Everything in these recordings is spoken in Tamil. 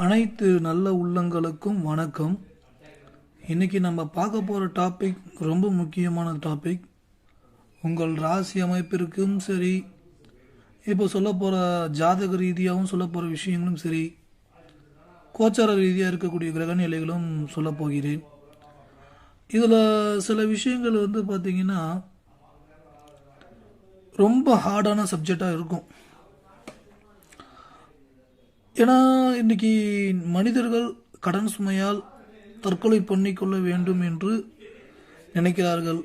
அனைத்து நல்ல உள்ளங்களுக்கும் வணக்கம். இன்னைக்கு நம்ம பார்க்க போகிற டாபிக் ரொம்ப முக்கியமான டாபிக். உங்கள் ராசி அமைப்பிற்கும் சரி, இப்போ சொல்ல போகிற ஜாதக ரீதியாகவும் சொல்ல போகிற விஷயங்களும் சரி, கோச்சார ரீதியாக இருக்கக்கூடிய கிரக நிலைகளும் சொல்ல போகிறேன். இதில் சில விஷயங்கள் பார்த்திங்கன்னா ரொம்ப ஹார்டான சப்ஜெக்டாக இருக்கும். ஏன்னா இன்னைக்கு மனிதர்கள் கடன் சுமையால் தற்கொலை பண்ணிக்கொள்ள வேண்டும் என்று நினைக்கிறார்கள்.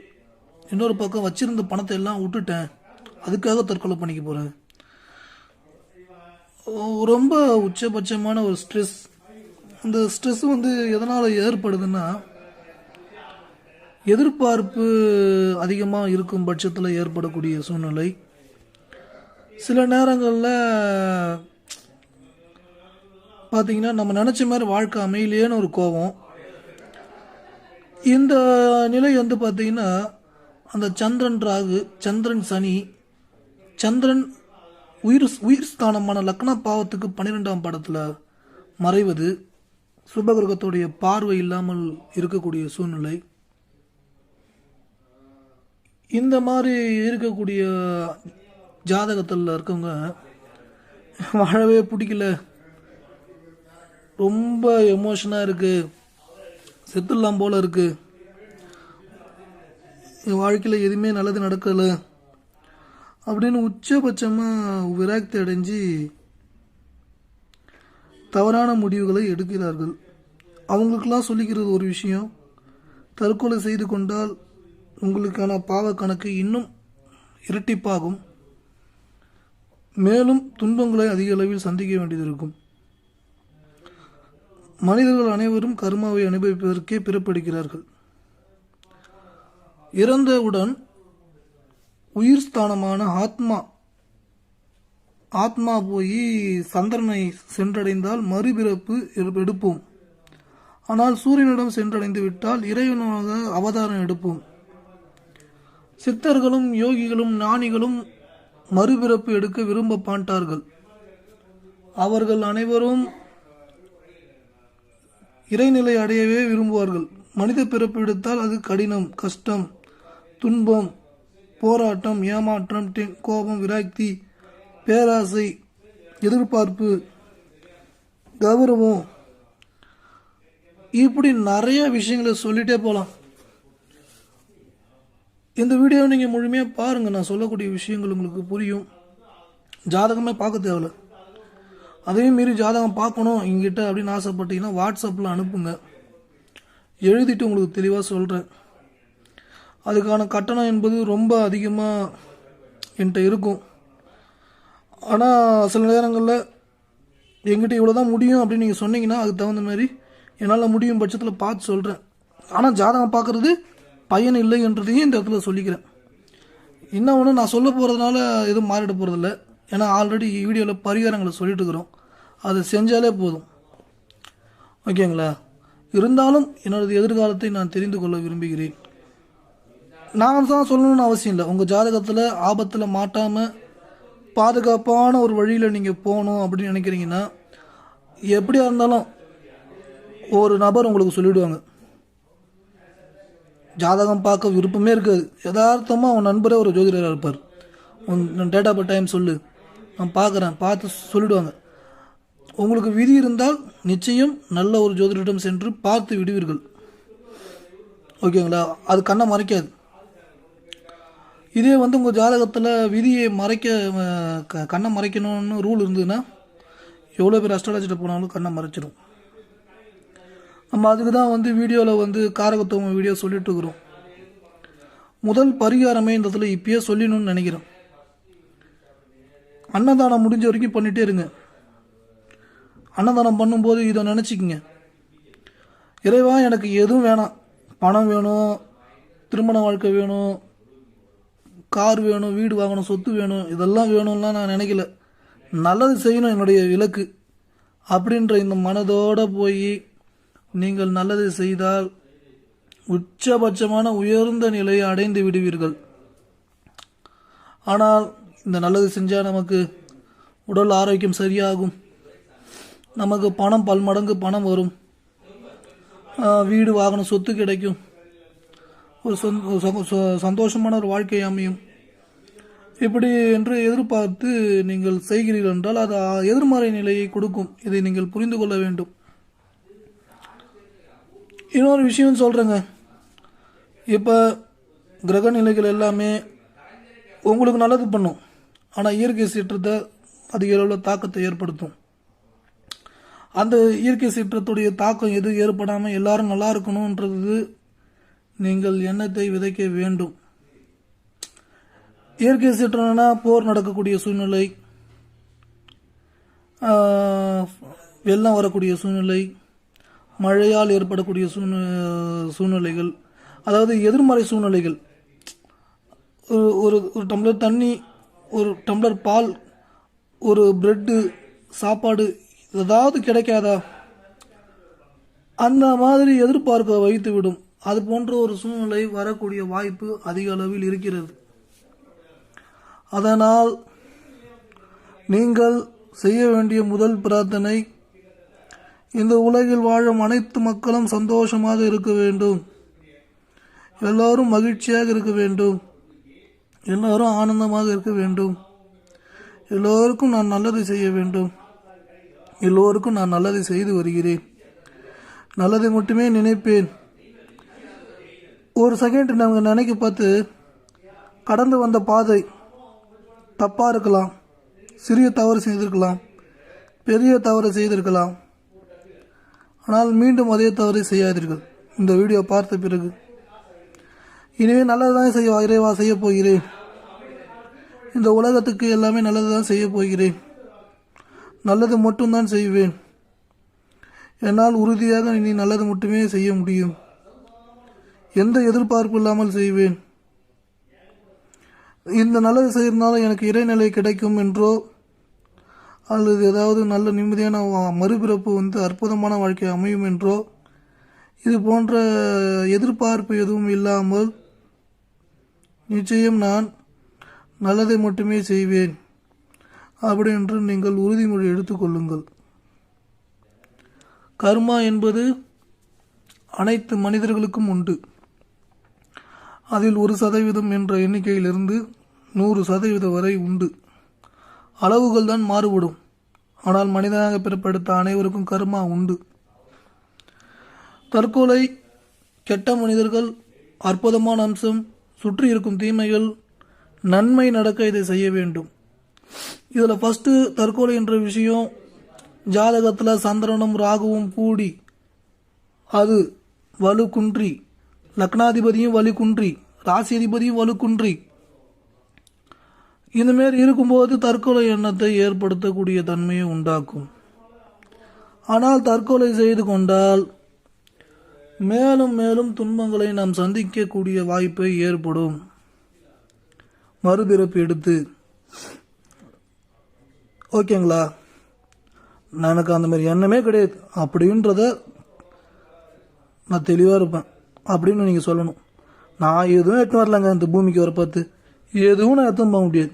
இன்னொரு பக்கம் வச்சிருந்த பணத்தை எல்லாம் விட்டுட்டேன், அதுக்காக தற்கொலை பண்ணிக்க போகிறேன். ரொம்ப உச்சபட்சமான ஒரு ஸ்ட்ரெஸ். அந்த ஸ்ட்ரெஸ் எதனால் ஏற்படுதுன்னா, எதிர்பார்ப்பு அதிகமாக இருக்கும் பட்சத்தில் ஏற்படக்கூடிய சூழ்நிலை. சில நேரங்களில் பார்த்தீங்கன்னா நம்ம நினச்ச மாதிரி வாழ்க்கை அமையிலேன்னு ஒரு கோபம். இந்த நிலை பார்த்தீங்கன்னா அந்த சந்திரன் ராகு, சந்திரன் சனி, சந்திரன் உயிர் ஸ்தானமான லக்ன பாவத்துக்கு 12ஆம் படத்தில் மறைவது, சுபகிரகத்துடைய பார்வை இல்லாமல் இருக்கக்கூடிய சூழ்நிலை. இந்த மாதிரி இருக்கக்கூடிய ஜாதகத்தில் இருக்கவங்க வாழவே பிடிக்கல, ரொம்ப எமோஷனாக இருக்குது, செத்துடலாம் போல் இருக்குது, என் வாழ்க்கையில் எதுவுமே நல்லது நடக்கலை அப்படின்னு உச்சபட்சமாக விரக்தி அடைஞ்சு தவறான முடிவுகளை எடுக்கிறார்கள். அவங்களுக்கெல்லாம் சொல்லிக்கிறது ஒரு விஷயம்: தற்கொலை செய்து கொண்டால் உங்களுக்கான பாவ கணக்கு இன்னும் இரட்டிப்பாகும், மேலும் துன்பங்களை அதிக அளவில் சந்திக்க வேண்டியது இருக்கும். மனிதர்கள் அனைவரும் கர்மாவை அனுபவிப்பதற்கே பிறப்பெடுக்கிறார்கள். இறந்தவுடன் உயிர் ஸ்தானமான ஆத்மா போய் சந்திரனை சென்றடைந்தால் மறுபிறப்பு எடுப்போம். ஆனால் சூரியனிடம் சென்றடைந்து விட்டால் இறைவனாக அவதாரம் எடுப்போம். சித்தர்களும் யோகிகளும் ஞானிகளும் மறுபிறப்பு எடுக்க விரும்ப மாட்டார்கள். அவர்கள் அனைவரும் இறைநிலை அடையவே விரும்புவார்கள். மனித பிறப்பு எடுத்தால் அது கடினம், கஷ்டம், துன்பம், போராட்டம், ஏமாற்றம், கோபம், விரக்தி, பேராசை, எதிர்பார்ப்பு, கௌரவம், இப்படி நிறைய விஷயங்களை சொல்லிட்டே போகலாம். இந்த வீடியோவை நீங்கள் முழுமையாக பாருங்கள். நான் சொல்லக்கூடிய விஷயங்கள் உங்களுக்கு புரியும். ஜாதகமே பார்க்க தேவையில்ல. அதையும் மீறி ஜாதகம் பார்க்கணும் எங்கிட்ட அப்படின்னு ஆசைப்பட்டீங்கன்னா வாட்ஸ்அப்பில் அனுப்புங்க, எழுதிட்டு உங்களுக்கு தெளிவாக சொல்கிறேன். அதுக்கான கட்டணம் என்பது ரொம்ப அதிகமாக என்கிட்ட இருக்கும். ஆனால் சில நேரங்களில் எங்கிட்ட இவ்வளோ தான் முடியும் அப்படின்னு நீங்கள் சொன்னீங்கன்னா அதுக்கு தகுந்த மாதிரி என்னால் முடியும் பட்சத்தில் பார்த்து சொல்கிறேன். ஆனால் ஜாதகம் பார்க்குறது பயன் இல்லை என்றதையும் இந்த இடத்துல சொல்லிக்கிறேன். இன்னொன்று, நான் சொல்ல போகிறதுனால எதுவும் மாறிட போகிறதில்ல. ஏன்னா ஆல்ரெடி வீடியோவில் பரிகாரங்களை சொல்லிட்டு இருக்கிறோம், அதை செஞ்சாலே போதும். ஓகேங்களா? இருந்தாலும் என்னோடய எதிர்காலத்தை நான் தெரிந்து கொள்ள விரும்புகிறேன். நான் தான் சொல்லணும்னு அவசியம் இல்லை. உங்கள் ஜாதகத்தில் ஆபத்தில் மாட்டாமல் பாதுகாப்பான ஒரு வழியில் நீங்கள் போகணும் அப்படின்னு நினைக்கிறீங்கன்னா, எப்படியா இருந்தாலும் ஒரு நபர் உங்களுக்கு சொல்லிவிடுவாங்க. ஜாதகம் பார்க்க விருப்பமே இருக்காது, யதார்த்தமாக உன் நண்பரே ஒரு ஜோதிடராக இருப்பார். உன் டேட் ஆஃப் டைம் சொல்லு, நான் பார்க்குறேன், பார்த்து சொல்லிவிடுவாங்க. உங்களுக்கு விதி இருந்தால் நிச்சயம் நல்ல ஒரு ஜோதிடரிடம் சென்று பார்த்து விடுவீர்கள். ஓகேங்களா? அது கண்ணை மறைக்காது. இதே உங்கள் ஜாதகத்தில் விதியை கண்ணை மறைக்கணும்னு ரூல் இருந்ததுன்னா எவ்வளோ பேர் அஸ்ட்ராலஜிட்ட போனாலும் கண்ணை மறைச்சிடும். நம்ம அதுக்கு தான் வீடியோவில் காரகத்துவம் வீடியோ சொல்லிட்டு இருக்கிறோம். முதல் பரிகாரமே இந்த இடத்துல இப்பயே சொல்லணும்னு நினைக்கிறேன். அன்னதானம் முடிஞ்ச வரைக்கும் பண்ணிகிட்டே இருங்க. அன்னதானம் பண்ணும்போது இதை நினச்சிக்கிங்க: இறைவா, எனக்கு எதுவும் வேணாம், பணம் வேணும், திருமண வாழ்க்கை வேணும், கார் வேணும், வீடு வாங்கணும், சொத்து வேணும், இதெல்லாம் வேணும்லாம் நான் நினைக்கல, நல்லது செய்யணும் என்னுடைய இலக்கு அப்படின்ற இந்த மனதோடு போய் நீங்கள் நல்லது செய்தால் உச்சபட்சமான உயர்ந்த நிலையை அடைந்து விடுவீர்கள். ஆனால் இந்த நல்லது செஞ்சால் நமக்கு உடல் ஆரோக்கியம் சரியாகும், நமக்கு பணம் பல்மடங்கு பணம் வரும், வீடு வாகனம் சொத்து கிடைக்கும், ஒரு சந்தோஷமான ஒரு வாழ்க்கை அமையும். இப்படி என்று எதிர்பார்த்து நீங்கள் செய்கிறீர்கள் என்றால் அது எதிர்மறை நிலையை கொடுக்கும். இதை நீங்கள் புரிந்து கொள்ள வேண்டும். இன்னொரு விஷயம் சொல்கிறேங்க. இப்போ கிரக நிலைகள் எல்லாமே உங்களுக்கு நல்லது பண்ணும், ஆனால் இயற்கை சீற்றத்தை அதிக அளவில் தாக்கத்தை ஏற்படுத்தும். அந்த இயற்கை சீற்றத்துடைய தாக்கம் எது ஏற்படாமல் எல்லாரும் நல்லா இருக்கணுன்றது நீங்கள் எண்ணத்தை விதைக்க வேண்டும். இயற்கை சீற்றம்னா போர் நடக்கக்கூடிய சூழ்நிலை, வெள்ளம் வரக்கூடிய சூழ்நிலை, மழையால் ஏற்படக்கூடிய சூழ்நிலைகள், அதாவது எதிர்மறை சூழ்நிலைகள். ஒரு டம்ளர் தண்ணி, ஒரு டம்ளர் பால், ஒரு பிரெட்டு, சாப்பாடு ஏதாவது கிடைக்காதா, அந்த மாதிரி எதிர்பார்க்க வைத்துவிடும். அது போன்ற ஒரு சூழ்நிலை வரக்கூடிய வாய்ப்பு அதிக அளவில் இருக்கிறது. அதனால் நீங்கள் செய்ய வேண்டிய முதல் பிரார்த்தனை, இந்த உலகில் வாழும் அனைத்து மக்களும் சந்தோஷமாக இருக்க வேண்டும், எல்லோரும் மகிழ்ச்சியாக இருக்க வேண்டும், எல்லோரும் ஆனந்தமாக இருக்க வேண்டும், எல்லோருக்கும் நான் நல்லதை செய்ய வேண்டும், எல்லோருக்கும் நான் நல்லதை செய்து வருகிறேன், நல்லதை மட்டுமே நினைப்பேன். ஒரு செகண்ட் நாங்கள் நினைக்க பார்த்து கடந்து வந்த பாதை தப்பாக இருக்கலாம், சிறிய தவறு செய்திருக்கலாம், பெரிய தவறு செய்திருக்கலாம். ஆனால் மீண்டும் அதே தவறை செய்யாதீர்கள். இந்த வீடியோ பார்த்த பிறகு இனிமே நல்லதுதான் இறைவா செய்ய போகிறேன், இந்த உலகத்துக்கு எல்லாமே நல்லதுதான் செய்ய போகிறேன், நல்லது மட்டும்தான் செய்வேன், என்னால் உறுதியாக இனி நல்லது மட்டுமே செய்ய முடியும், எந்த எதிர்பார்ப்பு இல்லாமல் செய்வேன், இந்த நல்லது செய்யறதுனால எனக்கு இறைநிலை கிடைக்கும் என்றோ அல்லது ஏதாவது நல்ல நிம்மதியான மறுபிறப்பு அற்புதமான வாழ்க்கை அமையும் என்றோ இது போன்ற எதிர்பார்ப்பு எதுவும் இல்லாமல் நிச்சயம் நான் நல்லதை மட்டுமே செய்வேன் அப்படி என்று நீங்கள் உறுதிமொழி எடுத்துக்கொள்ளுங்கள். கர்மா என்பது அனைத்து மனிதர்களுக்கும் உண்டு. அதில் 1% என்ற எண்ணிக்கையிலிருந்து 100% வரை உண்டு. அளவுகள் தான் மாறுபடும். ஆனால் மனிதனாக பிறப்பெடுத்த அனைவருக்கும் கர்மா உண்டு. தற்கொலை, கெட்ட மனிதர்கள், அற்புதமான அம்சம், சுற்றி இருக்கும் தீமைகள், நன்மை நடக்க இதை செய்ய வேண்டும். இதில் ஃபஸ்ட்டு தற்கொலை என்ற விஷயம் ஜாதகத்தில் சந்திரனும் ராகுவும் கூடி அது வலு குன்றி, லக்னாதிபதியும் வலு குன்றி, ராசி அதிபதியும் வலு குன்றி இந்தமாரி இருக்கும்போது தற்கொலை எண்ணத்தை ஏற்படுத்தக்கூடிய தன்மையை உண்டாக்கும். ஆனால் தற்கொலை செய்து கொண்டால் மேலும் மேலும் துன்பங்களை நாம் சந்திக்கக்கூடிய வாய்ப்பை ஏற்படும். மறுபிறப்பு எடுத்து ஓகேங்களா, எனக்கு அந்த மாதிரி எண்ணமே கிடையாது அப்படின்றத நான் தெளிவாக இருப்பேன் அப்படின்னு நீங்கள் சொல்லணும். நான் எதுவும் எட்டு வரலங்க இந்த பூமிக்கு வர பார்த்து, எதுவும் நான் எத்தவும் போக முடியாது.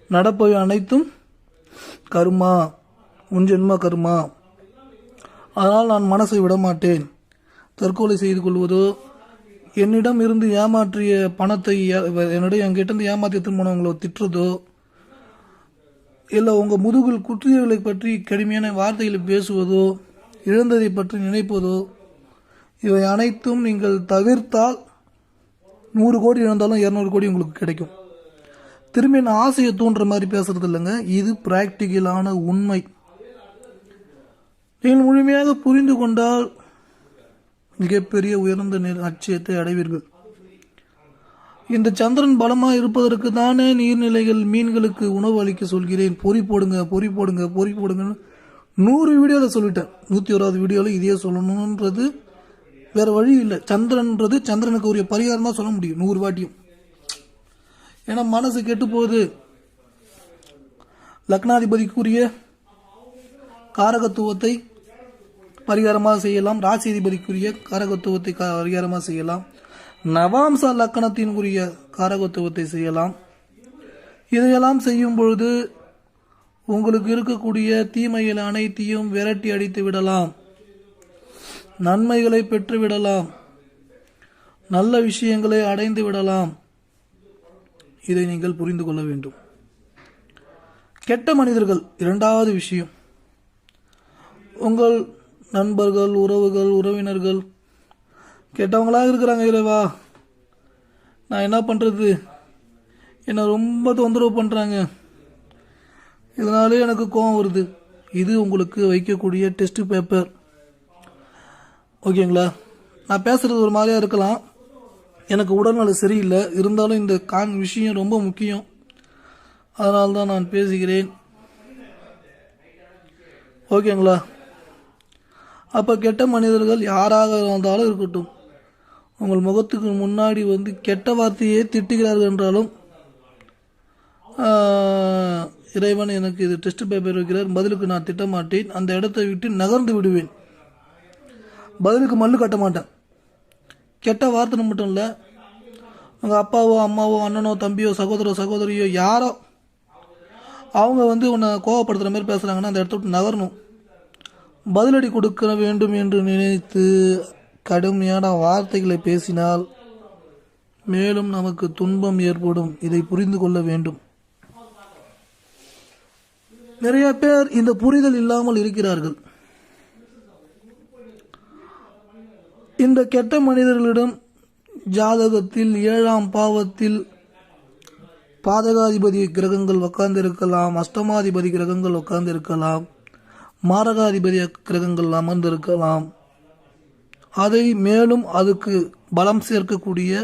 நடப்பவை அனைத்தும் கர்மா, உன் ஜென்ம கர்மா. அதனால் நான் மனசை விட மாட்டேன். தற்கொலை செய்து கொள்வதோ, என்னிடம் இருந்து ஏமாற்றிய பணத்தை என்கிட்ட ஏமாற்றிய திருமணங்களை திட்டுறதோ, இல்லை உங்கள் முதுகில் குற்றியவர்களை பற்றி கடுமையான வார்த்தைகளை பேசுவதோ, இழந்ததை பற்றி நினைப்பதோ, இவை அனைத்தும் நீங்கள் தவிர்த்தால் 100 கோடி இழந்தாலும் 200 கோடி உங்களுக்கு கிடைக்கும். திரும்பி நான் ஆசையை தூண்டுற மாதிரி பேசுறது இல்லைங்க, இது பிராக்டிக்கலான உண்மை. நீங்கள் முழுமையாக புரிந்து கொண்டால் மிகப்பெரிய உயர்ந்த லட்சியத்தை அடைவீர்கள். இந்த சந்திரன் பலமாக இருப்பதற்கு தானே நீர்நிலைகள் மீன்களுக்கு உணவு அளிக்க சொல்கிறேன். பொறி போடுங்க, பொறி போடுங்க, பொறி போடுங்கன்னு 100 வீடியோவில் சொல்லிட்டேன். 101வது வீடியோவில் இதே சொல்லணுன்றது வேற வழி இல்லை. சந்திரன்றது சந்திரனுக்கு உரிய பரிகாரம் தான் சொல்ல முடியும் 100 வாட்டியும். ஏன்னா மனசு கெட்டு போகுது. லக்னாதிபதிக்குரிய காரகத்துவத்தை பரிகாரமாக செய்யலாம், ராசி அதிபதிக்குரிய காரகத்துவத்தை பரிகாரமாக செய்யலாம், நவாம்ச லக்கணத்தினுக்குரிய காரகத்துவத்தை செய்யலாம். இதையெல்லாம் செய்யும் பொழுது உங்களுக்கு இருக்கக்கூடிய தீமைகள் அனைத்தையும் விரட்டி அடித்து விடலாம், நன்மைகளை பெற்று விடலாம், நல்ல விஷயங்களை அடைந்து விடலாம். இதை நீங்கள் புரிந்து கொள்ள வேண்டும். கெட்ட மனிதர்கள் இரண்டாவது விஷயம். உங்கள் நண்பர்கள், உறவுகள், உறவினர்கள் கெட்டவங்களாக இருக்கிறாங்க. இறைவா, நான் என்ன பண்ணுறது, என்னை ரொம்ப தொந்தரவு பண்ணுறாங்க, இதனாலே எனக்கு கோபம் வருது. இது உங்களுக்கு வைக்கக்கூடிய டெஸ்ட் பேப்பர். ஓகேங்களா? நான் பேசுகிறது ஒரு மாதிரியாக இருக்கலாம், எனக்கு உடல்நலம் சரியில்லை, இருந்தாலும் இந்த விஷயம் ரொம்ப முக்கியம், அதனால தான் நான் பேசுகிறேன். ஓகேங்களா? அப்போ கெட்ட மனிதர்கள் யாராக இருந்தாலும் இருக்கட்டும், உங்கள் முகத்துக்கு முன்னாடி வந்து கெட்ட வார்த்தையே திட்டுகிறார்கள் என்றாலும், இறைவன் எனக்கு இது டெஸ்ட் பேப்பர் வைக்கிறார், பதிலுக்கு நான் திட்ட மாட்டேன், அந்த இடத்தை விட்டு நகர்ந்து விடுவேன், பதிலுக்கு மல்லு கட்ட மாட்டேன். கெட்ட வார்த்தை மட்டும் இல்லை, உங்கள் அப்பாவோ அம்மாவோ அண்ணனோ தம்பியோ சகோதரியோ யாரோ அவங்க வந்து உன்னை கோவப்படுத்துகிற மாதிரி பேசுகிறாங்கன்னா அந்த இடத்த விட்டு நகரணும். பதிலடி கொடுக்க வேண்டும் என்று நினைத்து கடுமையான வார்த்தைகளை பேசினால் மேலும் நமக்கு துன்பம் ஏற்படும். இதை புரிந்து கொள்ள வேண்டும். நிறைய பேர் இந்த புரிதல் இல்லாமல் இருக்கிறார்கள். இந்த கெட்ட மனிதர்களிடம் ஜாதகத்தில் 7ஆம் பாவத்தில் பாதகாதிபதி கிரகங்கள் உட்கார்ந்திருக்கலாம், அஷ்டமாதிபதி கிரகங்கள் உட்கார்ந்திருக்கலாம், மாரகாதிபதி கிரகங்கள் அமர்ந்திருக்கலாம். அதை மேலும் அதுக்கு பலம் சேர்க்கக்கூடிய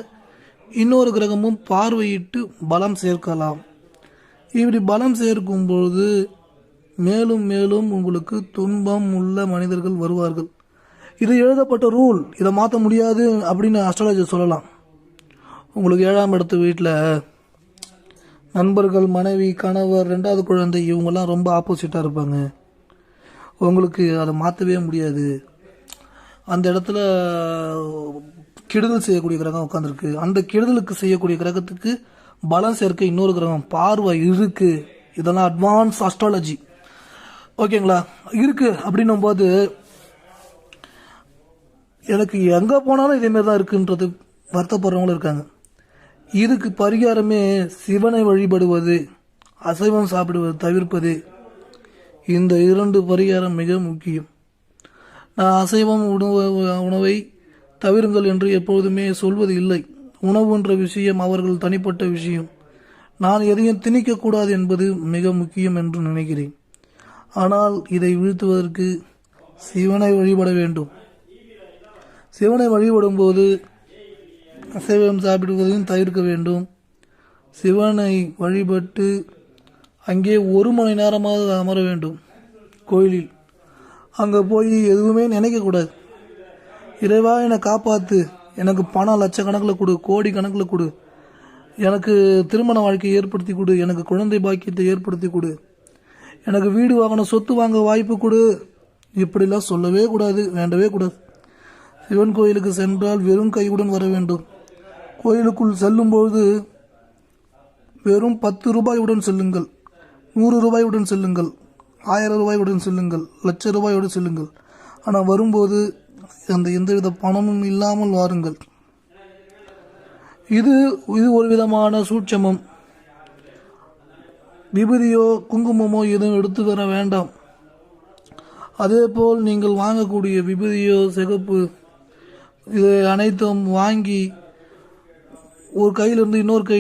இன்னொரு கிரகமும் பார்வையிட்டு பலம் சேர்க்கலாம். இப்படி பலம் சேர்க்கும் பொழுது மேலும் மேலும் உங்களுக்கு துன்பம் உள்ள மனிதர்கள் வருவார்கள். இது எழுதப்பட்ட ரூல், இதை மாற்ற முடியாது அப்படின்னு அஸ்ட்ராலஜர் சொல்லலாம். உங்களுக்கு 7ஆம் இடத்து வீட்டில் நண்பர்கள், மனைவி, கணவர், 2வது குழந்தை இவங்கெல்லாம் ரொம்ப ஆப்போசிட்டாக இருப்பாங்க. உங்களுக்கு அதை மாற்றவே முடியாது. அந்த இடத்துல கெடுதல் செய்யக்கூடிய கிரகம் உட்காந்துருக்கு. அந்த கெடுதலுக்கு செய்யக்கூடிய கிரகத்துக்கு பலம் சேர்க்க இன்னொரு கிரகம் பார்வை இருக்கு. இதெல்லாம் அட்வான்ஸ் அஸ்ட்ராலஜி. ஓகேங்களா? இருக்கு அப்படின்னும் போது எனக்கு எங்கே போனாலும் இதேமாரி தான் இருக்குன்றது வருத்தப்படுறவங்களும் இருக்காங்க. இதுக்கு பரிகாரமே சிவனை வழிபடுவது, அசைவம் சாப்பிடுவது தவிர்ப்பது. இந்த 2 பரிகாரம் மிக முக்கியம். நான் அசைவம் உணவை தவிருங்கள் என்று எப்பொழுதுமே சொல்வது இல்லை. உணவு என்ற விஷயம் அவர்கள் தனிப்பட்ட விஷயம். நான் எதையும் திணிக்கக்கூடாது என்பது மிக முக்கியம் என்று நினைக்கிறேன். ஆனால் இதை வீழ்த்துவதற்கு சிவனை வழிபட வேண்டும். சிவனை வழிபடும் போது அசைவம் சாப்பிடுவதையும் தவிர்க்க வேண்டும். சிவனை வழிபட்டு அங்கே 1 மணி நேரமாவது அமர வேண்டும் கோயிலில். அங்கே போய் எதுவுமே நினைக்கக்கூடாது. இறைவா என்னை காப்பாற்று, எனக்கு பணம் லட்சக்கணக்கில் கொடு, கோடி கணக்கில் கொடு, எனக்கு திருமண வாழ்க்கையை ஏற்படுத்தி கொடு, எனக்கு குழந்தை பாக்கியத்தை ஏற்படுத்தி கொடு, எனக்கு வீடு வாங்கணும், சொத்து வாங்க வாய்ப்பு கொடு, இப்படிலாம் சொல்லவே கூடாது, வேண்டவே கூடாது. சிவன் கோயிலுக்கு சென்றால் வெறும் கையுடன் வர வேண்டும். கோயிலுக்குள் செல்லும்போது வெறும் 10 ரூபாயுடன் செல்லுங்கள், 100 ரூபாயுடன் செல்லுங்கள், 1000 ரூபாயுடன் செல்லுங்கள், லட்ச ரூபாயுடன் செல்லுங்கள். ஆனால் வரும்போது அந்த எந்தவித பணமும் இல்லாமல் வாருங்கள். இது ஒரு விதமான சூட்சமம். விபூதியோ குங்குமமோ எதுவும் எடுத்து வர வேண்டாம். அதேபோல் நீங்கள் வாங்கக்கூடிய விபூதியோ சிகப்பு இது அனைத்தும் வாங்கி ஒரு கையிலிருந்து இன்னொரு கை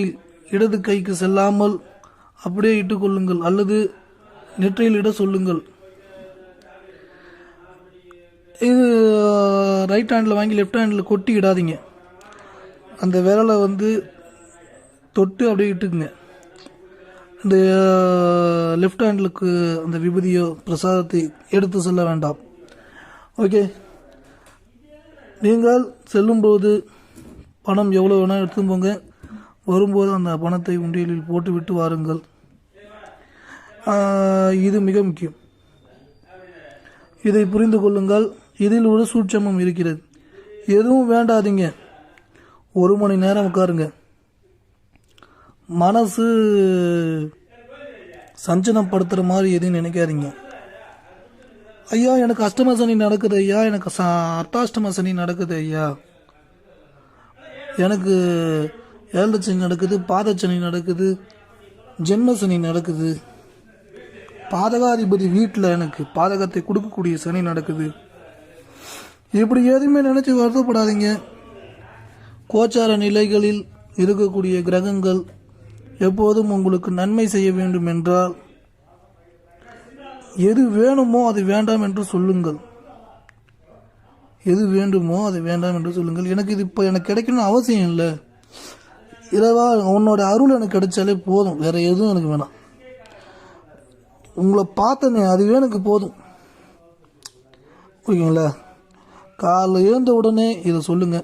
இடது கைக்கு செல்லாமல் அப்படியே இட்டுக்கொள்ளுங்கள், அல்லது நெற்றியில் இட சொல்லுங்கள். இது ரைட் ஹேண்டில் வாங்கி லெஃப்ட் ஹேண்டில் கொட்டி இடாதீங்க. அந்த விரலை வந்து தொட்டு அப்படியே இட்டுக்குங்க. இந்த லெஃப்ட் ஹேண்டிலுக்கு அந்த விபூதியோ பிரசாதத்தை எடுத்து செல்ல வேண்டாம். ஓகே, நீங்கள் செல்லும்போது பணம் எவ்வளோ வேணால் எடுத்துன்னு போங்க. வரும்போது அந்த பணத்தை உண்டியலில் போட்டு விட்டு வாருங்கள். இது மிக முக்கியம். இதை புரிந்து கொள்ளுங்கள். இதில் ஒரு சூட்சமம் இருக்கிறது. எதுவும் வேண்டாதீங்க, 1 மணி நேரம் உட்காருங்க. மனசு சஞ்சனப்படுத்துகிற மாதிரி எதுவும் நினைக்காதீங்க. ஐயா எனக்கு அஷ்டம சனி நடக்குது ஐயா, எனக்கு அர்த்தாஷ்டம சனி நடக்குது ஐயா, எனக்கு ஏழரை சனி நடக்குது, பாதச்சனி நடக்குது, ஜென்ம சனி நடக்குது, பாதகாதிபதி வீட்டில் எனக்கு பாதகத்தை கொடுக்கக்கூடிய சனி நடக்குது, இப்படி எதுவுமே நினச்சி வருத்தப்படாதீங்க. கோச்சார நிலைகளில் இருக்கக்கூடிய கிரகங்கள் எப்போதும் உங்களுக்கு நன்மை செய்ய வேண்டும் என்றால் எது வேணுமோ அது வேண்டாம் என்று சொல்லுங்கள். எது வேண்டுமோ அது வேண்டாம் என்று சொல்லுங்கள். எனக்கு இது இப்போ எனக்கு கிடைக்கணும்னு அவசியம் இல்லை. இறைவா உன்னோட அருள் எனக்கு கிடைச்சாலே போதும், வேற எதுவும் எனக்கு வேணாம். உங்களை பார்த்தனே அதுவே எனக்கு போதும். ஓகேங்களா? காலைல எழுந்த உடனே இதை சொல்லுங்க.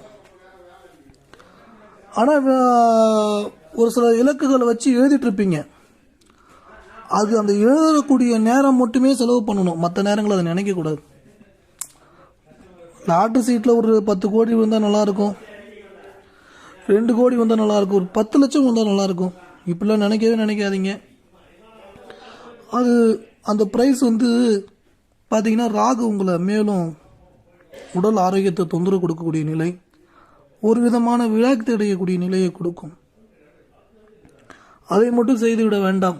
ஆனால் ஒரு சில இலக்குகளை வச்சு எழுதிட்டு இருப்பீங்க. அது அந்த எழுதக்கூடிய நேரம் மட்டுமே செலவு பண்ணணும், மற்ற நேரங்கள் அதை நினைக்கக்கூடாது. லாட்ரி சீட்டில் ஒரு 10 கோடி வந்தால் நல்லாயிருக்கும், 2 கோடி வந்தால் நல்லாயிருக்கும், ஒரு 10 லட்சம் வந்தால் நல்லாயிருக்கும், இப்படிலாம் நினைக்கவே நினைக்காதீங்க. அது அந்த ப்ரைஸ் வந்து பார்த்தீங்கன்னா ராகு உங்களை மேலும் உடல் ஆரோக்கியத்தை தொந்தரவு கொடுக்கக்கூடிய நிலை, ஒரு விதமான விழாக்கு அடையக்கூடிய நிலையை கொடுக்கும். அதை மட்டும் செய்துவிட வேண்டாம்.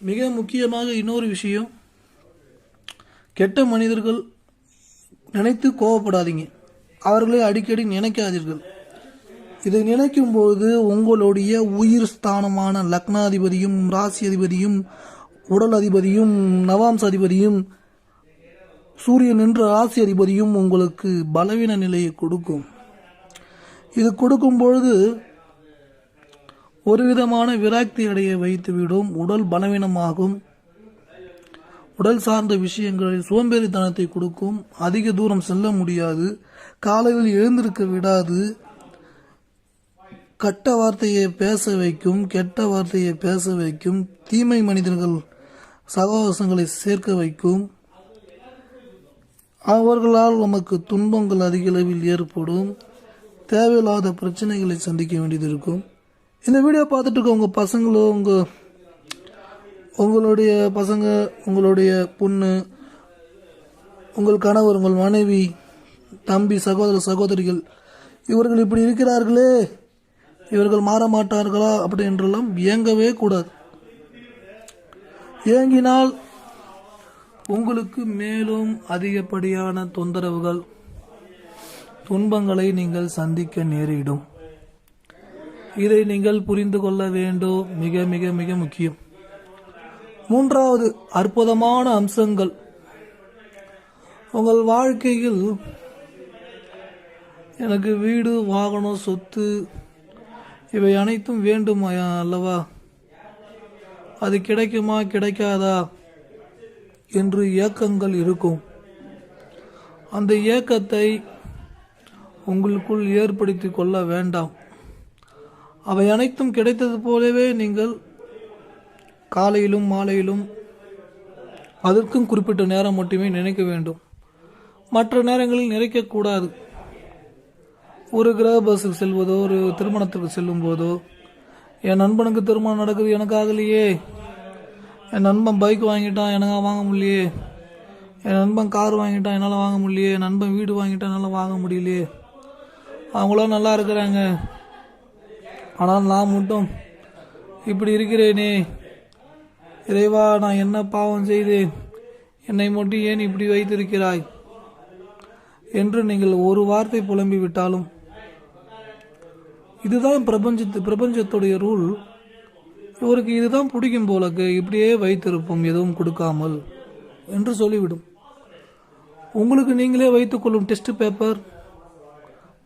மிக முக்கியமாக இன்னொரு விஷயம், கெட்ட மனிதர்கள் நினைத்து கோவப்படாதீங்க, அவர்களை அடிக்கடி நினைக்காதீர்கள். இதை நினைக்கும்போது உங்களுடைய உயிர் ஸ்தானமான லக்னாதிபதியும் ராசி அதிபதியும் உடல் அதிபதியும் நவாம்ச அதிபதியும் சூரியன் என்ற ராசி அதிபதியும் உங்களுக்கு பலவீன நிலையை கொடுக்கும். இது கொடுக்கும் பொழுது ஒரு விதமான விராக்தி அடைய வைத்துவிடும், உடல் பலவீனமாகும், உடல் சார்ந்த விஷயங்களில் சோம்பேறித்தனத்தை கொடுக்கும், அதிக தூரம் செல்ல முடியாது, காலையில் எழுந்திருக்க விடாது, கெட்ட வார்த்தையை பேச வைக்கும், கெட்ட வார்த்தையை பேச வைக்கும், தீமை மனிதர்கள் சகவாசங்களை சேர்க்க வைக்கும், அவர்களால் நமக்கு துன்பங்கள் அதிக அளவில் ஏற்படும், தேவையில்லாத பிரச்சனைகளை சந்திக்க வேண்டியது இருக்கும். இந்த வீடியோ பார்த்துட்டு இருக்க உங்கள் பசங்களோ உங்களுடைய பசங்க, உங்களுடைய பொண்ணு, உங்கள் கணவர், உங்கள் மனைவி, தம்பி, சகோதர சகோதரிகள் இவர்கள் இப்படி இருக்கிறார்களே, இவர்கள் மாற மாட்டார்களா அப்படி என்றெல்லாம் ஏங்கவே கூடாது. ஏங்கினால் உங்களுக்கு மேலும் அதிகப்படியான தொந்தரவுகள், துன்பங்களை நீங்கள் சந்திக்க நேரிடும். இதை நீங்கள் புரிந்து கொள்ள வேண்டும். மிக மிக மிக முக்கியம். 3வது அற்புதமான அம்சங்கள், உங்கள் வாழ்க்கையில் எனக்கு வீடு, வாகனம், சொத்து இவை அனைத்தும் வேண்டும் அல்லவா, அது கிடைக்குமா கிடைக்காதா என்று ஏக்கங்கள் இருக்கும். அந்த ஏக்கத்தை உங்களுக்குள் ஏற்படுத்தி கொள்ள வேண்டாம். அவை அனைத்தும் கிடைத்தது போலவே நீங்கள் காலையிலும் மாலையிலும் அதற்கும் குறிப்பிட்ட நேரம் மட்டுமே நினைக்க வேண்டும், மற்ற நேரங்களில் நினைக்கக்கூடாது. ஒரு கிரக பஸ்ஸுக்கு செல்வதோ, ஒரு திருமணத்திற்கு செல்லும் போதோ, என் நண்பனுக்கு திருமணம் நடக்குது எனக்கு ஆகலையே, என் நண்பன் பைக் வாங்கிட்டான் எனக்கு வாங்க முடியலையே, என் நண்பன் கார் வாங்கிட்டான் என்னால் வாங்க முடியலையே, என் நண்பன் வீடு வாங்கிட்டான் என்னால் வாங்க முடியலையே, அவங்களாம் நல்லா இருக்கிறாங்க, ஆனால் நான் மட்டும் இப்படி இருக்கிறேனே, இறைவா நான் என்ன பாவம் செய்தேன், என்னை மட்டும் ஏன் இப்படி வைத்திருக்கிறாய் என்று நீங்கள் ஒரு வார்த்தை புலம்பி விட்டாலும், இதுதான் பிரபஞ்சத்துடைய ரூல், இவருக்கு இதுதான் பிடிக்கும் போலக்கு, இப்படியே வைத்திருப்போம் எதுவும் கொடுக்காமல் என்று சொல்லிவிடும். உங்களுக்கு நீங்களே வைத்துக்கொள்ளும் டெஸ்ட் பேப்பர்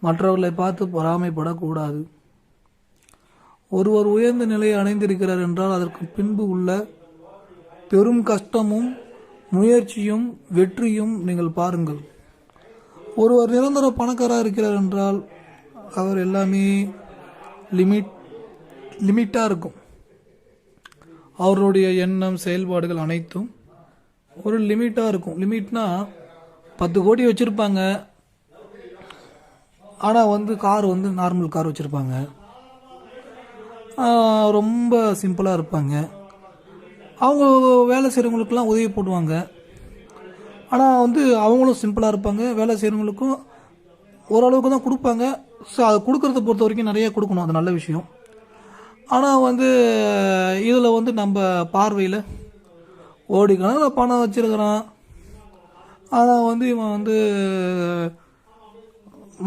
மற்றவர்களை பார்த்து பொறாமைப்படக்கூடாது. ஒருவர் உயர்ந்த நிலையை அடைந்திருக்கிறார் என்றால் அதற்கு பின்பு உள்ள பெரும் கஷ்டமும் முயற்சியும் வெற்றியும் நீங்கள் பாருங்கள். ஒருவர் நிரந்தர பணக்காரராக இருக்கிறார் என்றால் அவர் எல்லாமே லிமிட்டாக இருக்கும். அவருடைய எண்ணம் செயல்பாடுகள் அனைத்தும் ஒரு லிமிட்டாக இருக்கும். லிமிட்னா 10 கோடி வச்சுருப்பாங்க, ஆனால் கார் நார்மல் கார் வச்சுருப்பாங்க. ரொம்ப சிம்பிளாக இருப்பாங்க. அவங்க வேலை செய்கிறவங்களுக்கெல்லாம் உதவி போடுவாங்க. ஆனால் அவங்களும் சிம்பிளாக இருப்பாங்க. வேலை செய்கிறவங்களுக்கும் ஓரளவுக்கு தான் கொடுப்பாங்க. ஸோ அதை கொடுக்கறத பொறுத்த வரைக்கும் நிறைய கொடுக்கணும், அது நல்ல விஷயம். ஆனால் இதில் நம்ம பார்வையில் கோடிக்கணக்கில் பணம் வச்சுருக்கிறான். ஆனால் இவன்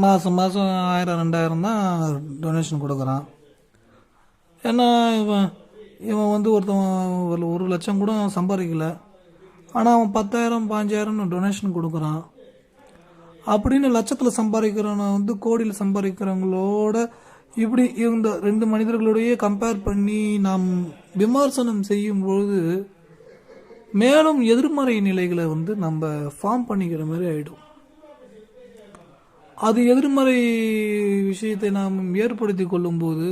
மாதம் 1000 2000 தான் டொனேஷன் கொடுக்குறான். ஏன்னா இவன் ஒருத்தன் 1 லட்சம் கூட சம்பாதிக்கல, ஆனால் அவன் 10,000 15,000 டொனேஷன் கொடுக்குறான். அப்படின்னு லட்சத்தில் சம்பாதிக்கிறவன் கோடியில் சம்பாதிக்கிறவங்களோட இப்படி இந்த 2 மனிதர்களுடைய கம்பேர் பண்ணி நாம் விமர்சனம் செய்யும்போது மேலும் எதிர்மறை நிலைகளை நம்ம ஃபார்ம் பண்ணிக்கிற மாதிரி ஆகிடும். அது எதிர்மறை விஷயத்தை நாம் ஏற்படுத்தி கொள்ளும்போது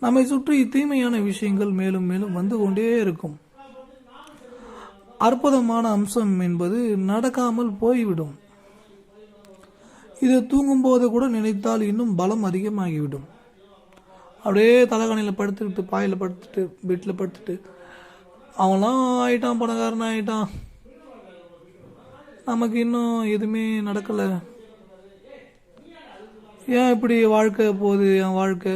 நம்மை சுற்றி தீமையான விஷயங்கள் மேலும் மேலும் வந்து கொண்டே இருக்கும். அற்புதமான அம்சம் என்பது நடக்காமல் போய்விடும். இது தூங்கும்போது கூட நினைத்தால் இன்னும் பலம் அதிகமாகிவிடும். அப்படியே தலைகாணியில் படுத்துக்கிட்டு, பாயில் படுத்துட்டு, பெட்டில் படுத்துட்டு, அவன்லாம் ஆயிட்டான், பணக்காரன் ஆயிட்டான், நமக்கு இன்னும் எதுவுமே நடக்கலை, ஏன் இப்படி வாழ்க்கை போகுது என் வாழ்க்கை,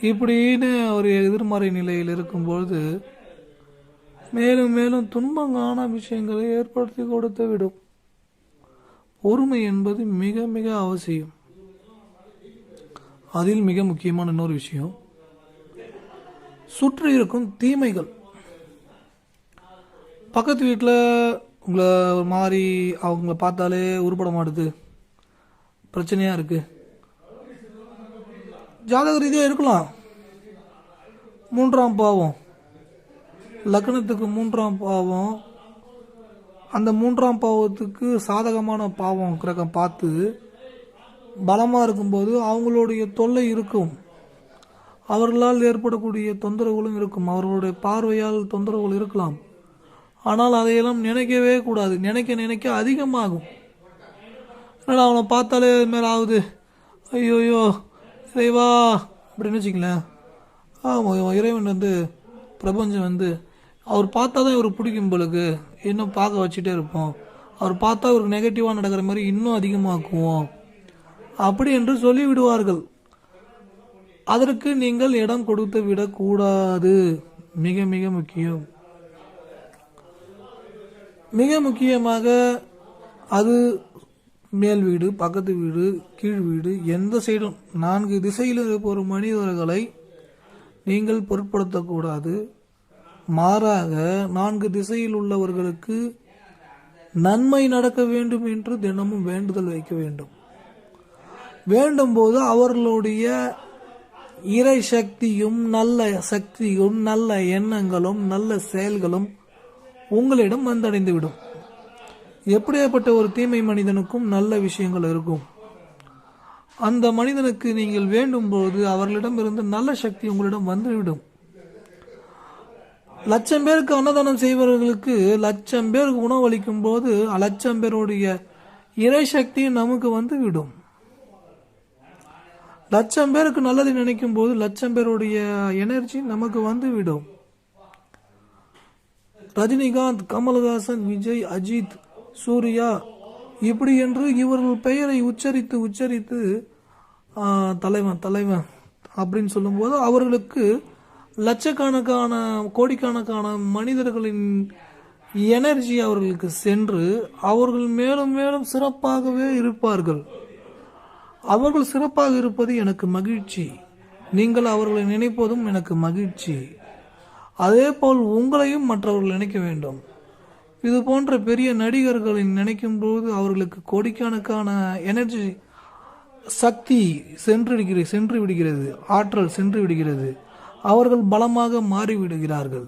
இப்படின்னு ஒரு எதிர்மறை நிலையில் இருக்கும்பொழுது மேலும் மேலும் துன்பங்கான விஷயங்களை ஏற்படுத்தி கொடுத்து விடும். பொறுமை என்பது மிக மிக அவசியம். அதில் மிக முக்கியமான இன்னொரு விஷயம், சுற்றி இருக்கும் தீமைகள். பக்கத்து வீட்டில் உங்களை ஒரு மாதிரி அவங்கள பார்த்தாலே உருப்பட மாட்டுது, பிரச்சனையாக இருக்கு, ஜாதக ரீதியாக இருக்கலாம். 3ஆம் பாவம், லக்னத்துக்கு 3ஆம் பாவம், அந்த 3ஆம் பாவத்துக்கு சாதகமான பாவம் கிரகம் பார்த்து பலமாக இருக்கும்போது அவங்களுடைய தொல்லை இருக்கும், அவர்களால் ஏற்படக்கூடிய தொந்தரவுகளும் இருக்கும், அவர்களுடைய பார்வையால் தொந்தரவுகள் இருக்கலாம். ஆனால் அதையெல்லாம் நினைக்கவே கூடாது. நினைக்க நினைக்க அதிகமாகும். அதனால் அவனை பார்த்தாலே இது மாதிரி ஆகுது, ஐயோயோ இறைவா அப்படின்னு வச்சுக்கலேன். இறைவன் பிரபஞ்சம் அவர் பார்த்தா தான் இவருக்கு பிடிக்கும் போலுக்கு, இன்னும் பார்க்க வச்சுட்டே இருப்போம், அவர் பார்த்தா இவருக்கு நெகட்டிவாக நடக்கிற மாதிரி இன்னும் அதிகமாக்குவோம் அப்படி என்று சொல்லிவிடுவார்கள். அதற்கு நீங்கள் இடம் கொடுத்து விடக்கூடாது. மிக மிக முக்கியம். மிக முக்கியமாக அது மேல் வீடு, பக்கத்து வீடு, கீழ் வீடு, எந்த சைடும் 4 திசையில் இருப்ப மனிதர்களை நீங்கள் பொருட்படுத்தக்கூடாது. மாறாக 4 திசையில் உள்ளவர்களுக்கு நன்மை நடக்க வேண்டும் என்று தினமும் வேண்டுதல் வைக்க வேண்டும். வேண்டும் போது அவர்களுடைய இறை சக்தியும் நல்ல சக்தியும் நல்ல எண்ணங்களும் நல்ல செயல்களும் உங்களிடம் வந்தடைந்துவிடும். எப்படியாப்பட்ட ஒரு தீமை மனிதனுக்கும் நல்ல விஷயங்கள் இருக்கும். அந்த மனிதனுக்கு நீங்கள் வேண்டும் போது அவர்களிடம் இருந்து நல்ல சக்தி உங்களிடம் வந்துவிடும். 1,00,000 பேருக்கு அன்னதானம் செய்பவர்களுக்கு 1,00,000 பேருக்கு உணவளிக்கும் போது 1,00,000 பேருடைய இறை சக்தி நமக்கு வந்துவிடும். 1,00,000 பேருக்கு நல்லது நினைக்கும் போது 1,00,000 பேருடைய எனர்ஜி நமக்கு வந்துவிடும். ரஜினிகாந்த், கமல்ஹாசன், விஜய், அஜித், சூர்யா இப்படி என்று இவர்கள் பெயரை உச்சரித்து உச்சரித்து தலைவன் தலைவன் அப்படின்னு சொல்லும்போது அவர்களுக்கு லட்சக்கணக்கான கோடிக்கணக்கான மனிதர்களின் எனர்ஜி அவர்களுக்கு சென்று அவர்கள் மேலும் மேலும் சிறப்பாகவே இருப்பார்கள். அவர்கள் சிறப்பாக இருப்பது எனக்கு மகிழ்ச்சி. நீங்கள் அவர்களை நினைப்பதும் எனக்கு மகிழ்ச்சி. அதே போல் உங்களையும் மற்றவர்கள் நினைக்க வேண்டும். இது போன்ற பெரிய நடிகர்களின் நினைக்கும் போது அவர்களுக்கு கோடிக்கணக்கான எனர்ஜி சக்தி சென்று விடுகிறது, ஆற்றல் சென்று விடுகிறது, அவர்கள் பலமாக மாறிவிடுகிறார்கள்.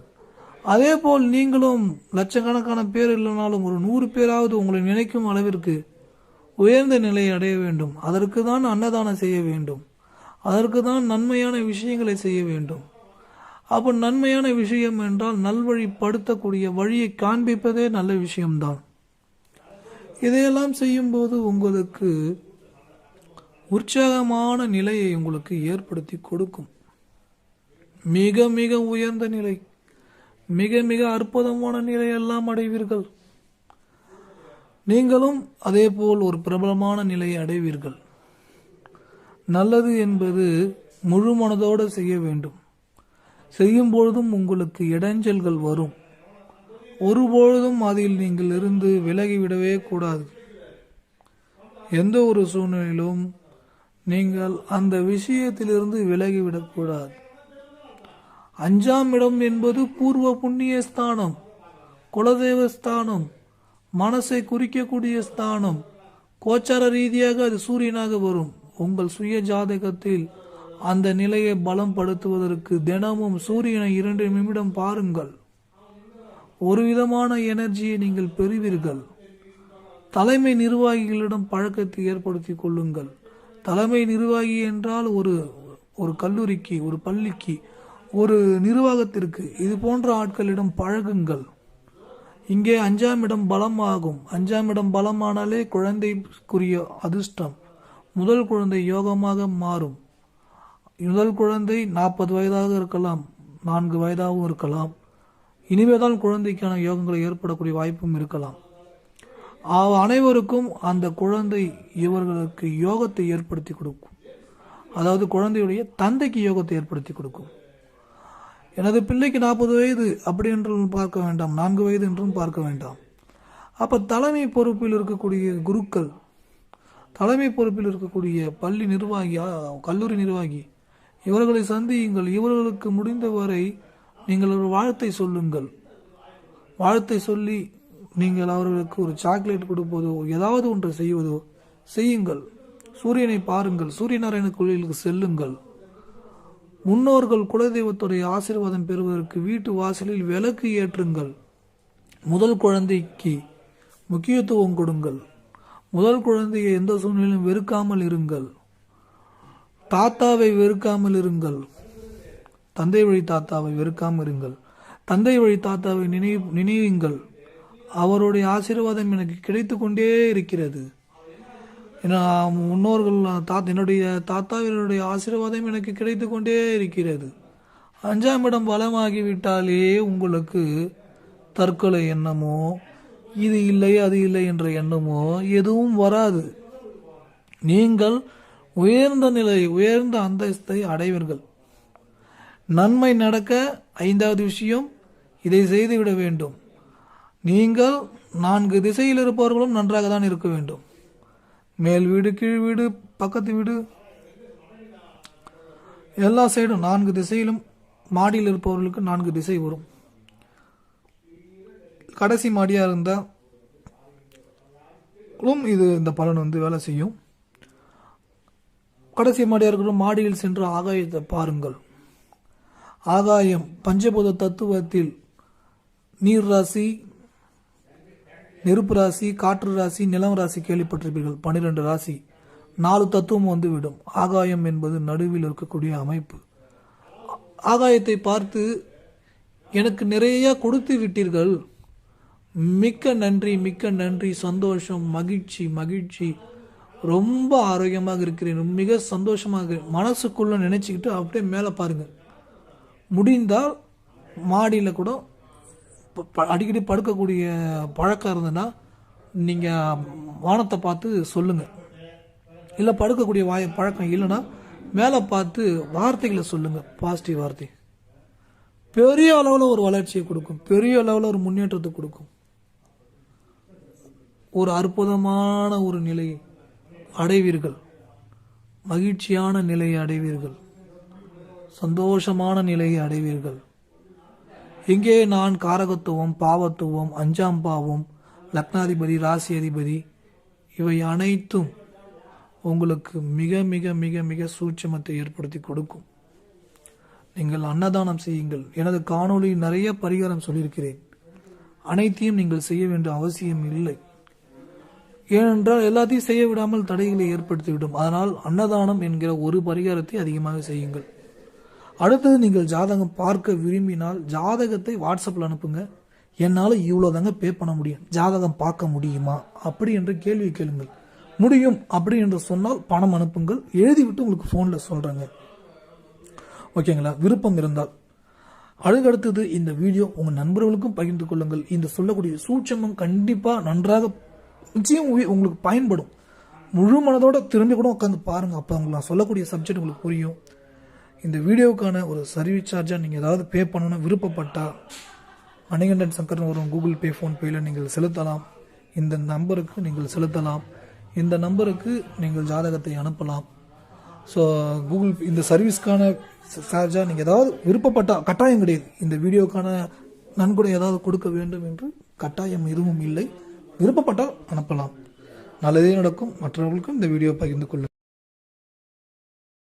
அதே போல் நீங்களும் லட்சக்கணக்கான பேர் இல்லைனாலும் ஒரு 100 பேராவது உங்களை நினைக்கும் அளவிற்கு உயர்ந்த நிலையை அடைய வேண்டும். அதற்கு தான் அன்னதானம் செய்ய வேண்டும், அதற்கு தான் நன்மையான விஷயங்களை செய்ய வேண்டும். அப்போ நன்மையான விஷயம் என்றால் நல்வழிப்படுத்தக்கூடிய வழியை காண்பிப்பதே நல்ல விஷயம்தான். இதையெல்லாம் செய்யும்போது உங்களுக்கு உற்சாகமான நிலையை உங்களுக்கு ஏற்படுத்தி கொடுக்கும். மிக மிக உயர்ந்த நிலை, மிக மிக அற்புதமான நிலையெல்லாம் அடைவீர்கள். நீங்களும் அதேபோல் ஒரு பிரபலமான நிலையை அடைவீர்கள். நல்லது என்பது முழு மனதோடு செய்ய வேண்டும். செய்யும் பொழுதும் உங்களுக்கு இடைஞ்சல்கள் வரும். ஒருபொழுதும் அதில் நீங்கள் இருந்து விலகிவிடவே கூடாது. எந்த ஒரு சூழ்நிலையிலும் நீங்கள் அந்த விஷயத்திலிருந்து விலகிவிடக்கூடாது. 5ஆம் இடம் என்பது பூர்வ புண்ணிய ஸ்தானம், குலதெய்வ ஸ்தானம், மனசை குறிக்கக்கூடிய ஸ்தானம். கோச்சார ரீதியாக அது சூரியனாக வரும். உங்கள் சுய ஜாதகத்தில் அந்த நிலையை பலப்படுத்துவதற்கு தினமும் சூரியனை 2 நிமிடம் பாருங்கள். ஒரு விதமான எனர்ஜியை நீங்கள் பெறுவீர்கள். தலைமை நிர்வாகிகளிடம் பழக்கத்தை ஏற்படுத்தி கொள்ளுங்கள். தலைமை நிர்வாகி என்றால் ஒரு கல்லூரிக்கு, ஒரு பள்ளிக்கு, ஒரு நிர்வாகத்திற்கு இது போன்ற ஆட்களிடம் பழகுங்கள். இங்கே 5ஆம் இடம் பலமாகும். 5ஆம் இடம் பலமானாலே குழந்தைக்குரிய அதிர்ஷ்டம். முதல் குழந்தை யோகமாக மாறும். முதல் குழந்தை 40 வயதாக இருக்கலாம், 4 வயதாகவும் இருக்கலாம். இனிமேதான் குழந்தைக்கான யோகங்களை ஏற்படக்கூடிய வாய்ப்பும் இருக்கலாம். அனைவருக்கும் அந்த குழந்தை இவர்களுக்கு யோகத்தை ஏற்படுத்தி கொடுக்கும். அதாவது குழந்தையுடைய தந்தைக்கு யோகத்தை ஏற்படுத்தி கொடுக்கும். எனது பிள்ளைக்கு 40 வயது அப்படி என்றும் பார்க்க வேண்டாம், 4 வயது என்றும் பார்க்க வேண்டாம். அப்ப தலைமை பொறுப்பில் இருக்கக்கூடிய குருக்கள், தலைமை பொறுப்பில் இருக்கக்கூடிய பள்ளி நிர்வாகி, கல்லூரி நிர்வாகி, இவர்களை சந்தியுங்கள். இவர்களுக்கு முடிந்தவரை நீங்கள் ஒரு வாழ்த்தை சொல்லுங்கள். வாழ்த்தை சொல்லி நீங்கள் அவர்களுக்கு ஒரு சாக்லேட் கொடுப்பதோ ஏதாவது ஒன்று செய்வதோ செய்யுங்கள். சூரியனை பாருங்கள். சூரியநாராயண கோயிலுக்கு செல்லுங்கள். முன்னோர்கள் குலதெய்வத்துடைய ஆசீர்வாதம் பெறுவதற்கு வீட்டு வாசலில் விளக்கு ஏற்றுங்கள். முதல் குழந்தைக்கு முக்கியத்துவம் கொடுங்கள். முதல் குழந்தையை எந்த சூழ்நிலையும் வெறுக்காமல் இருங்கள். தாத்தாவை வெறுக்காமல் இருங்கள். தந்தை வழி தாத்தாவை வெறுக்காமல் இருங்கள். தந்தை வழி தாத்தாவை நினைவுங்கள். அவருடைய ஆசீர்வாதம் எனக்கு கிடைத்து கொண்டே இருக்கிறது. முன்னோர்கள் என்னுடைய தாத்தாவினுடைய ஆசீர்வாதம் எனக்கு கிடைத்து கொண்டே இருக்கிறது. 5ஆம் இடம் பலமாகிவிட்டாலே உங்களுக்கு தற்கொலை எண்ணமோ, இது இல்லை அது இல்லை என்ற எண்ணமோ எதுவும் வராது. நீங்கள் உயர்ந்த நிலை, உயர்ந்த அந்தஸ்தை அடைவீர்கள். நன்மை நடக்க 5வது விஷயம், இதை செய்துவிட வேண்டும். நீங்கள் 4 திசையில் இருப்பவர்களும் நன்றாக தான் இருக்க வேண்டும். மேல் வீடு, கீழ் வீடு, பக்கத்து வீடு, எல்லா சைடும் 4 திசையிலும். மாடியில் இருப்பவர்களுக்கு 4 திசை வரும். கடைசி மாடியா இருந்தாலும் இது இந்த பலன் வேலை செய்யும். கடைசி மாடியா இருக்கட்டும், மாடியில் சென்று ஆகாயத்தை பாருங்கள். ஆகாயம் பஞ்சபூத தத்துவத்தில் நீர் ராசி, நெருப்பு ராசி, காற்று ராசி, நிலம் ராசி கேள்விப்பட்டிருப்பீர்கள். 12 ராசி, 4 தத்துவம் வந்துவிடும். ஆகாயம் என்பது நடுவில் இருக்கக்கூடிய அமைப்பு. ஆகாயத்தை பார்த்து எனக்கு நிறைய கொடுத்து விட்டீர்கள், மிக்க நன்றி, மிக்க நன்றி, சந்தோஷம், மகிழ்ச்சி, மகிழ்ச்சி, ரொம்ப ஆரோக்கியமாக இருக்கிறேன், மிக சந்தோஷமாக மனசுக்குள்ள நினைச்சுக்கிட்டு அப்படியே மேலே பாருங்க. முடிந்தால் மாடியில் கூட அடிக்கடி படுக்கக்கூடிய பழக்கம் இருந்ததுன்னா நீங்கள் வானத்தை பார்த்து சொல்லுங்கள். இல்லை படுக்கக்கூடிய பழக்கம் இல்லைன்னா மேலே பார்த்து வார்த்தைகளை சொல்லுங்கள். பாசிட்டிவ் வார்த்தை பெரிய அளவில் ஒரு வளர்ச்சியை கொடுக்கும், பெரிய அளவில் ஒரு முன்னேற்றத்தை கொடுக்கும். ஒரு அற்புதமான ஒரு நிலையை அடைவீர்கள். மகிழ்ச்சியான நிலையை அடைவீர்கள். சந்தோஷமான நிலையை அடைவீர்கள். இங்கே நான் காரகத்துவம், பாவத்துவம், 5ஆம் பாவம், லக்னாதிபதி, ராசி அதிபதி, இவை அனைத்தும் உங்களுக்கு மிக மிக மிக மிக சூட்சமத்தை ஏற்படுத்தி கொடுக்கும். நீங்கள் அன்னதானம் செய்யுங்கள். எனது காணொளியில் நிறைய பரிகாரம் சொல்லியிருக்கிறேன். அனைத்தையும் நீங்கள் செய்ய வேண்டிய அவசியம் இல்லை. ஏனென்றால் எல்லாத்தையும் செய்ய விடாமல் தடைகளை ஏற்படுத்திவிடும். அதனால் அன்னதானம் என்கிற ஒரு பரிகாரத்தை அதிகமாக செய்யுங்கள். அடுத்தது, நீங்கள் ஜாதகம் பார்க்க விரும்பினால் ஜாதகத்தை வாட்ஸ்அப்பில் அனுப்புங்க. என்னால் இவ்வளோ தாங்க பே பண்ண முடியும், ஜாதகம் பார்க்க முடியுமா அப்படி என்ற கேள்வி கேளுங்கள். முடியும் அப்படி என்று சொன்னால் பணம் அனுப்புங்கள். எழுதிவிட்டு உங்களுக்கு ஃபோனில் சொல்கிறேங்க. ஓகேங்களா? விருப்பம் இருந்தால். அதுக்கடுத்தது இந்த வீடியோ உங்கள் நண்பர்களுக்கும் பகிர்ந்து கொள்ளுங்கள். இந்த சொல்லக்கூடிய சூட்சமம் கண்டிப்பாக நன்றாக நிச்சயம் உங்களுக்கு பயன்படும். முழு மனதோட திரும்பி கூட உட்காந்து பாருங்கள். அப்போ உங்களுக்கு நான் சொல்லக்கூடிய சப்ஜெக்ட் உங்களுக்கு புரியும். இந்த வீடியோவுக்கான ஒரு சர்வீஸ் சார்ஜாக நீங்கள் ஏதாவது பே பண்ணணும்னு விருப்பப்பட்டால் மணிகண்டன் சங்கர்னு வரும் கூகுள் பே, ஃபோன்பேயில் நீங்கள் செலுத்தலாம். இந்த நம்பருக்கு நீங்கள் செலுத்தலாம். இந்த நம்பருக்கு நீங்கள் ஜாதகத்தை அனுப்பலாம். ஸோ கூகுள் இந்த சர்வீஸ்க்கான சார்ஜாக நீங்கள் ஏதாவது விருப்பப்பட்டால், கட்டாயம் கிடையாது. இந்த வீடியோக்கான நன்கொடை ஏதாவது கொடுக்க வேண்டும் என்று கட்டாயம் எதுவும் இல்லை. விருப்பப்பட்டால் அனுப்பலாம். நல்லதே நடக்கும். மற்றவர்களுக்கும் இந்த வீடியோ பகிர்ந்து கொள்ளுங்கள்.